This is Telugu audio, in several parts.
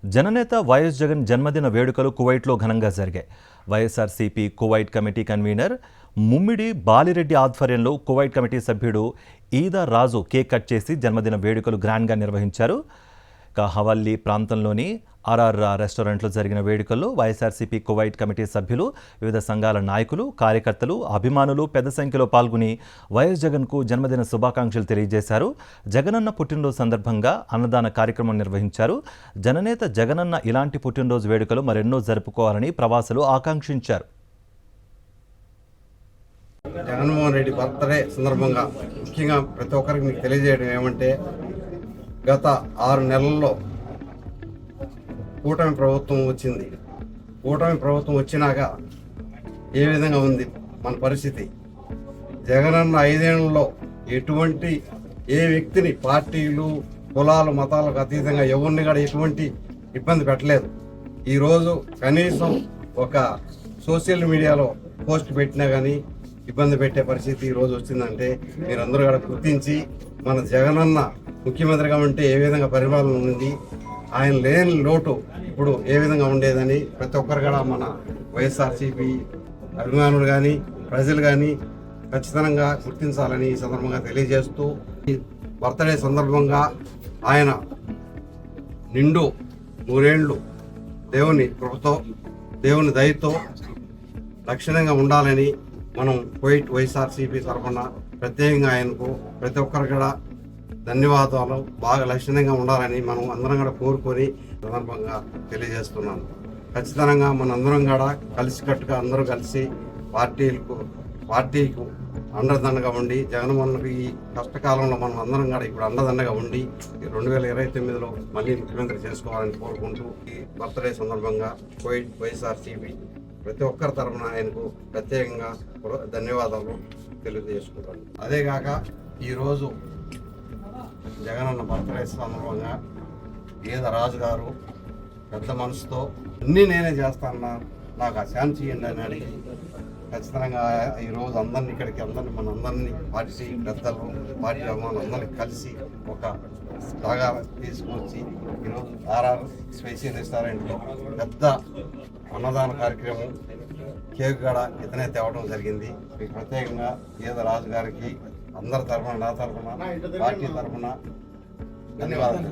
జననేత వైఎస్ జగన్ జన్మదిన వేడుకలు కువైట్లో ఘనంగా జరిగాయి. YSRCP Kuwait committee convener Mummidi Balireddy ఆధ్వర్యంలో కువైట్ కమిటీ సభ్యుడు ఈదా రాజు కేక్ కట్ చేసి జన్మదిన వేడుకలు గ్రాండ్గా నిర్వహించారు. హవల్లీ ప్రాంతంలోని ఆర్ఆర్ రెస్టారెంట్లో జరిగిన వేడుకల్లో వైఎస్ఆర్సీపీ కువైట్ కమిటీ సభ్యులు, వివిధ సంఘాల నాయకులు, కార్యకర్తలు, అభిమానులు పెద్ద సంఖ్యలో పాల్గొని వైఎస్ జగన్కు జన్మదిన శుభాకాంక్షలు తెలియజేశారు. జగనన్న పుట్టినరోజు సందర్భంగా అన్నదాన కార్యక్రమం నిర్వహించారు. జననేత జగనన్న ఇలాంటి పుట్టినరోజు వేడుకలు మరెన్నో జరుపుకోవాలని ప్రవాసులు ఆకాంక్షించారు. జగన్మోహన్ రెడ్డి బర్త్డే సందర్భంగా ముఖ్యంగా ప్రతి ఒక్కరికి మీకు తెలియజేయడం ఏమంటే, గత 6 నెలల్లో కూటమి ప్రభుత్వం వచ్చింది. కూటమి ప్రభుత్వం వచ్చినాక ఏ విధంగా ఉంది మన పరిస్థితి? జగనన్న 5 ఏళ్లలో ఎటువంటి ఏ వ్యక్తిని, పార్టీలు, కులాలు, మతాలకు అతీతంగా ఎవరిని కూడా ఎటువంటి ఇబ్బంది పెట్టలేదు. ఈరోజు కనీసం ఒక సోషల్ మీడియాలో పోస్ట్ పెట్టినా కానీ ఇబ్బంది పెట్టే పరిస్థితి ఈరోజు వచ్చిందంటే మీరందరూ కూడా గుర్తించి, మన జగనన్న ముఖ్యమంత్రిగా ఉంటే ఏ విధంగా పరిపాలన ఉంది, ఆయన లేని లోటు ఇప్పుడు ఏ విధంగా ఉండేదని ప్రతి ఒక్కరు కూడా మన వైఎస్ఆర్సీపీ అభిమానులు కానీ ప్రజలు కానీ ఖచ్చితంగా గుర్తించాలని ఈ సందర్భంగా తెలియజేస్తూ, ఈ బర్త్డే సందర్భంగా ఆయన నిండు 100 ఏళ్ళు దేవుని కృపతో, దేవుని దయతో లక్షణంగా ఉండాలని మనం కువైట్ వైఎస్ఆర్సీపీ తరఫున ప్రత్యేకంగా ఆయనకు ప్రతి ఒక్కరు కూడా ధన్యవాదాలు, బాగా లక్షణంగా ఉండాలని మనం అందరం కూడా కోరుకొని సందర్భంగా తెలియజేస్తున్నాను. ఖచ్చితంగా మన అందరం కూడా కలిసికట్టుగా అందరూ కలిసి పార్టీకు అండదండగా ఉండి, జగన్మోహన్కి ఈ కష్టకాలంలో మనం అందరం కూడా ఇప్పుడు అండదండగా ఉండి 2029లో మళ్ళీ ముఖ్యమంత్రి చేసుకోవాలని కోరుకుంటూ, ఈ బర్త్డే సందర్భంగా కువైట్ వైఎస్ఆర్సీపీ ప్రతి ఒక్కరి తరఫున ఆయనకు ప్రత్యేకంగా ధన్యవాదాలు తెలియజేసుకుంటాను. అదేగాక ఈరోజు జగనన్న బర్త్డే సందర్భంగా ఈదా రాజు గారు పెద్ద మనసుతో అన్నీ నేనే చేస్తాను, నాకు ఆ ఛాన్స్ ఇవ్వండి అని అడిగి ఖచ్చితంగా ఈరోజు అందరినీ మనందరినీ పార్టీ పెద్దలు, పార్టీ అభిమానులు అందరినీ కలిసి ఒక బాగా తీసుకొచ్చి ఈరోజు ఆర్ఆర్ స్పైసీ రెస్టారెంట్లో పెద్ద అన్నదాన కార్యక్రమం, కేక్ కూడా ఇతనే తేవడం జరిగింది. మీకు ప్రత్యేకంగా ఈదా రాజు గారికి అందరి తరఫున, నా తరఫున, పార్టీ తరఫున ధన్యవాదాలు.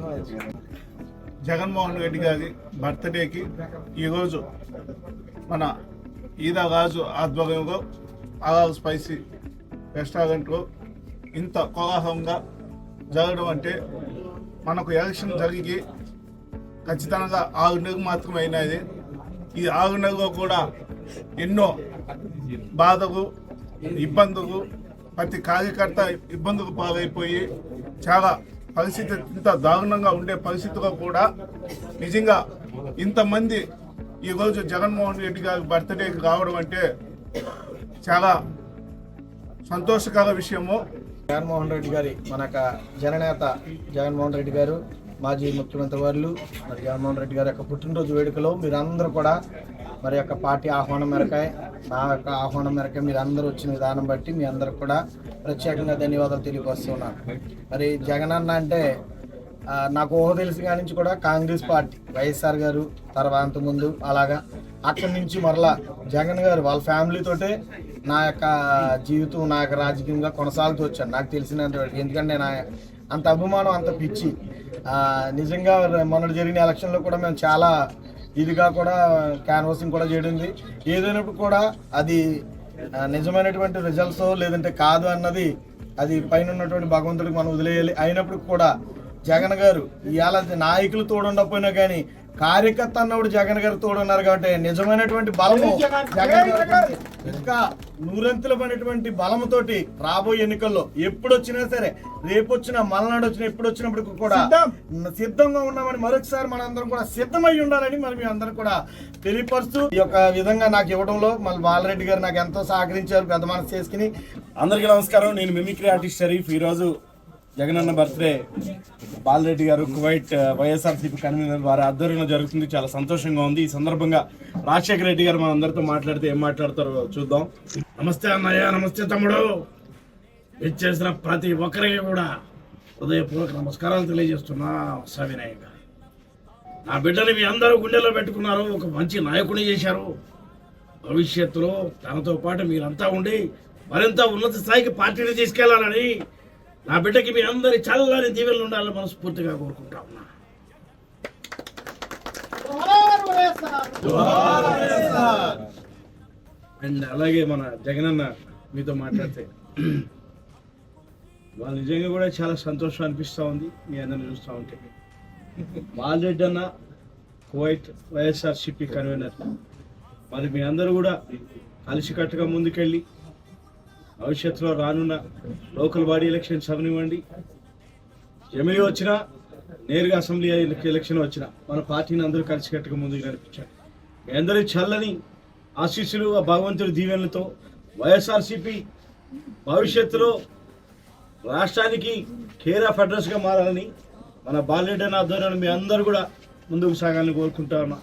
జగన్మోహన్ రెడ్డి గారి బర్త్డేకి ఈరోజు మన ఈదా రాజు ఆధ్వర్యంలో ఆర్ఆర్ స్పైసీ రెస్టారెంట్లో ఇంత కోలాహలంగా జరగడం అంటే, మనకు ఎలక్షన్ జరిగి ఖచ్చితంగా 6 నెలలు మాత్రమే అయినది. ఈ 6 నెలల్లో కూడా ఎన్నో బాధలు, ఇబ్బందులు, ప్రతి కార్యకర్త ఇబ్బందులకు పాలైపోయి చాలా పరిస్థితి ఇంత దారుణంగా ఉండే పరిస్థితిలో కూడా నిజంగా ఇంతమంది ఈరోజు జగన్మోహన్ రెడ్డి గారి బర్త్డేకి రావడం అంటే చాలా సంతోషకర విషయము. జగన్మోహన్ రెడ్డి గారి జననేత జగన్మోహన్ రెడ్డి గారు, మాజీ ముఖ్యమంత్రి వారు మరి జగన్మోహన్ రెడ్డి గారి యొక్క పుట్టినరోజు వేడుకలో మీరందరూ కూడా మరి యొక్క పార్టీ ఆహ్వానం మేరకై, నా యొక్క ఆహ్వానం మేరకై మీరందరూ వచ్చిన విధానం బట్టి మీ అందరికి కూడా ప్రత్యేకంగా ధన్యవాదాలు తెలియపరుస్తున్నాను. మరి జగనన్న అంటే నాకు ఊహ తెలిసి కాడి నుంచి కూడా కాంగ్రెస్ పార్టీ, వైఎస్ఆర్ గారు తర్వాత ముందు అలాగా అక్కడి నుంచి మరలా జగన్ గారు వాళ్ళ ఫ్యామిలీతోటే నా యొక్క జీవితం, నా యొక్క రాజకీయంగా కొనసాగుతూ వచ్చాను నాకు తెలిసినంత. ఎందుకంటే నా అంత అభిమానం, అంత పిచ్చి. నిజంగా మొన్నటి జరిగిన ఎలక్షన్లో కూడా మేము చాలా ఇదిగా కూడా క్యాన్వాసింగ్ కూడా చేయడింది. ఏదైనప్పుడు కూడా అది నిజమైనటువంటి రిజల్ట్స్ లేదంటే కాదు అన్నది అది పైన ఉన్నటువంటి భగవంతుడికి మనం వదిలేయాలి. అయినప్పుడు కూడా జగన్ గారు ఇవాళ నాయకులు తోడుండకపోయినా కానీ కార్యకర్త అన్నప్పుడు జగన్ గారు తోడున్నారు కాబట్టి నిజమైనటువంటి బలము జగన్ గారు ఇంకా 100 పడినటువంటి బలముతోటి రాబోయే ఎన్నికల్లో ఎప్పుడు వచ్చినా సరే, రేపు వచ్చినా, మలనాడు వచ్చినా, ఎప్పుడు వచ్చినప్పటికీ కూడా సిద్ధంగా ఉన్నామని మరొకసారి మనందరం కూడా సిద్ధమై ఉండాలని మరి మీ అందరూ కూడా తెలియపరుస్తూ ఈ యొక్క విధంగా నాకు ఇవ్వడంలో మళ్ళీ బాలరెడ్డి గారు నాకు ఎంతో సహకరించారు, పెద్ద మనసు చేసుకుని. అందరికీ నమస్కారం. నేను మిమిక్రీ ఆర్టిస్ట్ షరీఫ్. ఈరోజు జగనన్న బర్త్డే బాలరెడ్డి గారు కువైట్ వైఎస్ఆర్సీపీ కన్వీనర్ వారి ఆధ్వర్యంలో జరుగుతుంది. చాలా సంతోషంగా ఉంది. ఈ సందర్భంగా రాజశేఖర రెడ్డి గారు మన అందరితో మాట్లాడితే ఏం మాట్లాడతారో చూద్దాం. నమస్తే అన్నయ్య, నమస్తే తమ్ముడు. ఇచ్చేసిన ప్రతి ఒక్కరికి కూడా హృదయపూర్వక నమస్కారాలు తెలియజేస్తున్నా. సవినయంగా నా బిడ్డని మీ అందరూ గుండెల్లో పెట్టుకున్నారు, ఒక మంచి నాయకుడిని చేశారు. భవిష్యత్తులో తనతో పాటు మీరంతా ఉండి మరింత ఉన్నత స్థాయికి పార్టీని తీసుకెళ్లాలని, నా బిడ్డకి మీ అందరి చల్లని దీవెనలు ఉండాలని మనస్ఫూర్తిగా కోరుకుంటా ఉన్నా. అండ్ అలాగే మన జగనన్న మీతో మాట్లాడితే వాళ్ళు నిజంగా కూడా చాలా సంతోషం అనిపిస్తూ ఉంది మీ అందరిని చూస్తూ ఉంటే. బాలరెడ్డి అన్న కువైట్ వైఎస్ఆర్సిపి కన్వీనర్, మరి మీ అందరూ కూడా కలిసికట్టుగా ముందుకెళ్ళి భవిష్యత్తులో రానున్న లోకల్ బాడీ ఎలక్షన్స్ అవనివ్వండి, ఎమ్మెల్యే వచ్చినా నేరుగా అసెంబ్లీ ఎలక్షన్ వచ్చినా మన పార్టీని అందరూ కలిసికట్టుగా ముందుకు నడిపించారు. మీ అందరి చల్లని ఆశీస్సులు, ఆ భగవంతుడి దీవెనలతో వైఎస్ఆర్సిపి భవిష్యత్తులో రాష్ట్రానికి కేర్ ఆఫ్ అడ్రస్గా మారాలని, మన బాలరెడ్డి అన్న ఆధ్వర్యంలో మీ అందరూ కూడా ముందుకు సాగాలని కోరుకుంటా ఉన్నా.